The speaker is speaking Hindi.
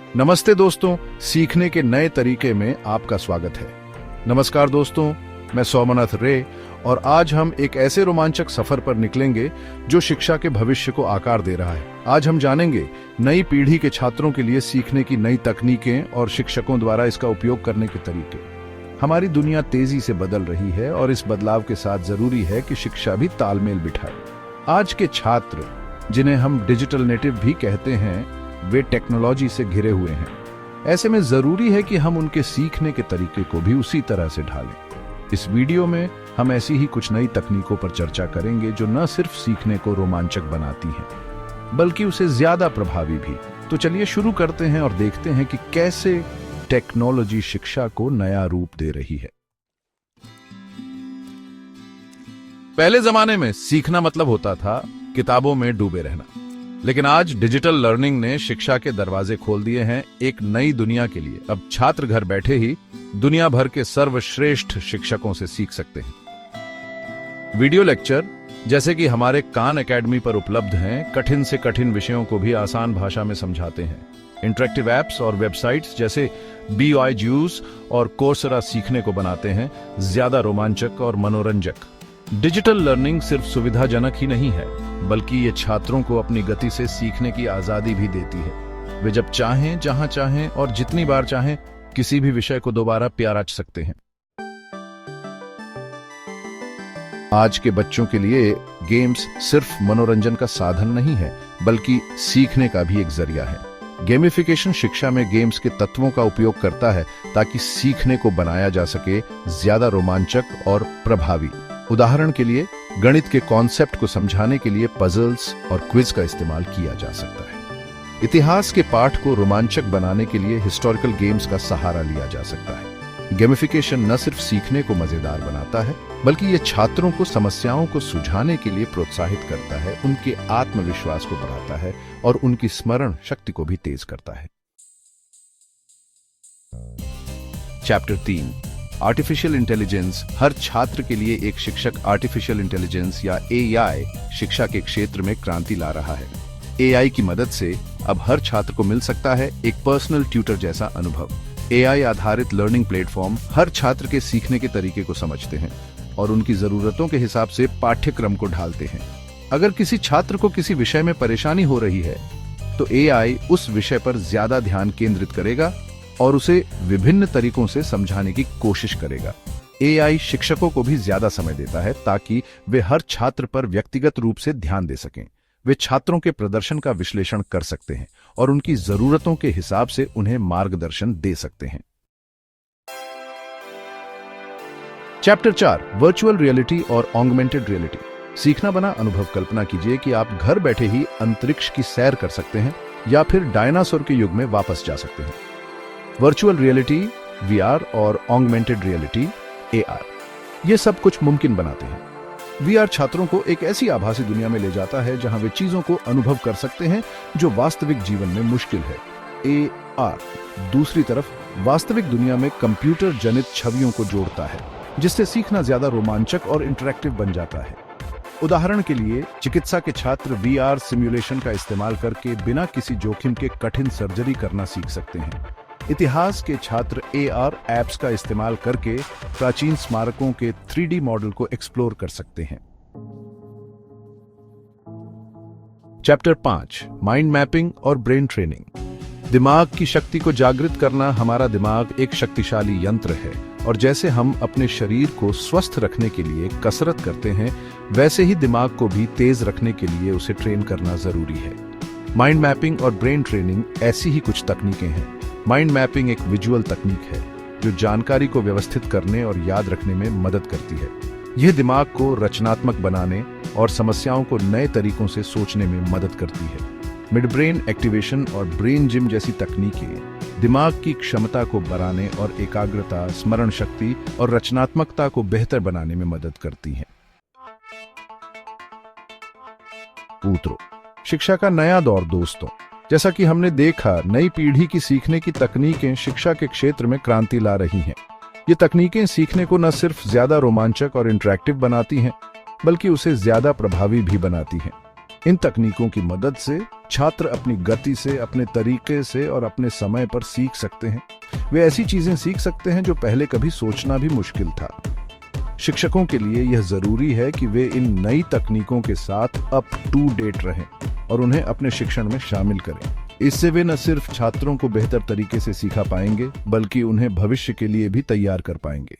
नमस्ते दोस्तों, सीखने के नए तरीके में आपका स्वागत है। नमस्कार दोस्तों, मैं सोमनाथ रे और आज हम एक ऐसे रोमांचक सफर पर निकलेंगे जो शिक्षा के भविष्य को आकार दे रहा है। आज हम जानेंगे नई पीढ़ी के छात्रों के लिए सीखने की नई तकनीकें और शिक्षकों द्वारा इसका उपयोग करने के तरीके। हमारी दुनिया तेजी से बदल रही है और इस बदलाव के साथ जरूरी है कि शिक्षा भी तालमेल बिठाए। आज के छात्र, जिन्हें हम डिजिटल नेटिव भी कहते हैं, वे टेक्नोलॉजी से घिरे हुए हैं। ऐसे में जरूरी है कि हम उनके सीखने के तरीके को भी उसी तरह से ढालें। इस वीडियो में हम ऐसी ही कुछ नई तकनीकों पर चर्चा करेंगे जो न सिर्फ सीखने को रोमांचक बनाती हैं, बल्कि उसे ज्यादा प्रभावी भी। तो चलिए शुरू करते हैं और देखते हैं कि कैसे टेक्नोलॉजी शिक्षा को नया रूप दे रही है। पहले जमाने में सीखना मतलब होता था किताबों में डूबे रहना, लेकिन आज डिजिटल लर्निंग ने शिक्षा के दरवाजे खोल दिए हैं एक नई दुनिया के लिए। अब छात्र घर बैठे ही दुनिया भर के सर्वश्रेष्ठ शिक्षकों से सीख सकते हैं। वीडियो लेक्चर, जैसे कि हमारे कान एकेडमी पर उपलब्ध हैं, कठिन से कठिन विषयों को भी आसान भाषा में समझाते हैं। इंटरेक्टिव एप्स और वेबसाइट्स जैसे BYJuice और कोर्सेरा सीखने को बनाते हैं ज्यादा रोमांचक और मनोरंजक। डिजिटल लर्निंग सिर्फ सुविधाजनक ही नहीं है, बल्कि ये छात्रों को अपनी गति से सीखने की आजादी भी देती है। वे जब चाहें, जहां चाहें और जितनी बार चाहें किसी भी विषय को दोबारा प्याच सकते हैं। आज के बच्चों के लिए गेम्स सिर्फ मनोरंजन का साधन नहीं है, बल्कि सीखने का भी एक जरिया है। गेमिफिकेशन शिक्षा में गेम्स के तत्वों का उपयोग करता है ताकि सीखने को बनाया जा सके ज्यादा रोमांचक और प्रभावी। उदाहरण के लिए, गणित के कॉन्सेप्ट को समझाने के लिए पजल्स और क्विज का इस्तेमाल किया जा सकता है। इतिहास के पाठ को रोमांचक बनाने के लिए हिस्टोरिकल गेम्स का सहारा लिया जा सकता है। गेमिफिकेशन न सिर्फ सीखने को मजेदार बनाता है, बल्कि ये छात्रों को समस्याओं को सुलझाने के लिए प्रोत्साहित करता है, उनके आत्मविश्वास को बढ़ाता है और उनकी स्मरण शक्ति को भी तेज करता है। Chapter 3, artificial intelligence. हर छात्र के लिए एक शिक्षक आर्टिफिशियल इंटेलिजेंस या AI शिक्षा के क्षेत्र में क्रांति ला रहा है। AI की मदद से अब हर छात्र को मिल सकता है एक पर्सनल ट्यूटर जैसा अनुभव। AI आधारित लर्निंग प्लेटफॉर्म हर छात्र के सीखने के तरीके को समझते हैं और उनकी जरूरतों के हिसाब से पाठ्यक्रम को ढालते हैं। अगर किसी छात्र को किसी विषय में परेशानी हो रही है, तो AI उस विषय पर ज्यादा ध्यान केंद्रित करेगा और उसे विभिन्न तरीकों से समझाने की कोशिश करेगा। AI शिक्षकों को भी ज्यादा समय देता है ताकि वे हर छात्र पर व्यक्तिगत रूप से ध्यान दे सकें। वे छात्रों के प्रदर्शन का विश्लेषण कर सकते हैं और उनकी जरूरतों के हिसाब से उन्हें मार्गदर्शन दे सकते हैं। चैप्टर 4, वर्चुअल रियलिटी और ऑगमेंटेड रियलिटी। सीखना बना अनुभव। कल्पना कीजिए कि आप घर बैठे ही अंतरिक्ष की सैर कर सकते हैं या फिर डायनासोर के युग में वापस जा सकते हैं। वर्चुअल रियलिटी VR और ऑगमेंटेड रियलिटी AR, ये सब कुछ मुमकिन बनाते हैं। VR छात्रों को एक ऐसी आभासी दुनिया में ले जाता है जहां वे चीजों को अनुभव कर सकते हैं जो वास्तविक जीवन में मुश्किल है। AR दूसरी तरफ वास्तविक दुनिया में कंप्यूटर जनित छवियों को जोड़ता है, जिससे सीखना ज्यादा रोमांचक और इंटरैक्टिव बन जाता है। उदाहरण के लिए, चिकित्सा के छात्र VR सिमुलेशन का इस्तेमाल करके बिना किसी जोखिम के कठिन सर्जरी करना सीख सकते हैं। इतिहास के छात्र AR एप्स का इस्तेमाल करके प्राचीन स्मारकों के 3D मॉडल को एक्सप्लोर कर सकते हैं। चैप्टर 5, माइंड मैपिंग और ब्रेन ट्रेनिंग। दिमाग की शक्ति को जागृत करना। हमारा दिमाग एक शक्तिशाली यंत्र है और जैसे हम अपने शरीर को स्वस्थ रखने के लिए कसरत करते हैं, वैसे ही दिमाग को भी तेज रखने के लिए उसे ट्रेन करना जरूरी है। माइंड मैपिंग और ब्रेन ट्रेनिंग ऐसी ही कुछ तकनीकें हैं। माइंड मैपिंग एक विजुअल तकनीक है जो जानकारी को व्यवस्थित करने और याद रखने में मदद करती है। यह दिमाग को रचनात्मक बनाने और समस्याओं को नए तरीकों से सोचने में मदद करती है। मिड ब्रेन एक्टिवेशन और ब्रेन जिम जैसी तकनीकें दिमाग की क्षमता को बढ़ाने और एकाग्रता, स्मरण शक्ति और रचनात्मकता को बेहतर बनाने में मदद करती हैं। पूत्रो, शिक्षा का नया दौर। दोस्तों, जैसा कि हमने देखा, नई पीढ़ी की सीखने की तकनीकें शिक्षा के क्षेत्र में क्रांति ला रही हैं। ये तकनीकें सीखने को न सिर्फ ज्यादा रोमांचक और इंटरैक्टिव बनाती हैं, बल्कि उसे ज्यादा प्रभावी भी बनाती हैं। इन तकनीकों की मदद से छात्र अपनी गति से, अपने तरीके से और अपने समय पर सीख सकते हैं। वे ऐसी चीजें सीख सकते हैं जो पहले कभी सोचना भी मुश्किल था। शिक्षकों के लिए यह जरूरी है कि वे इन नई तकनीकों के साथ अप टू डेट रहें और उन्हें अपने शिक्षण में शामिल करें। इससे वे न सिर्फ छात्रों को बेहतर तरीके से सिखा पाएंगे, बल्कि उन्हें भविष्य के लिए भी तैयार कर पाएंगे।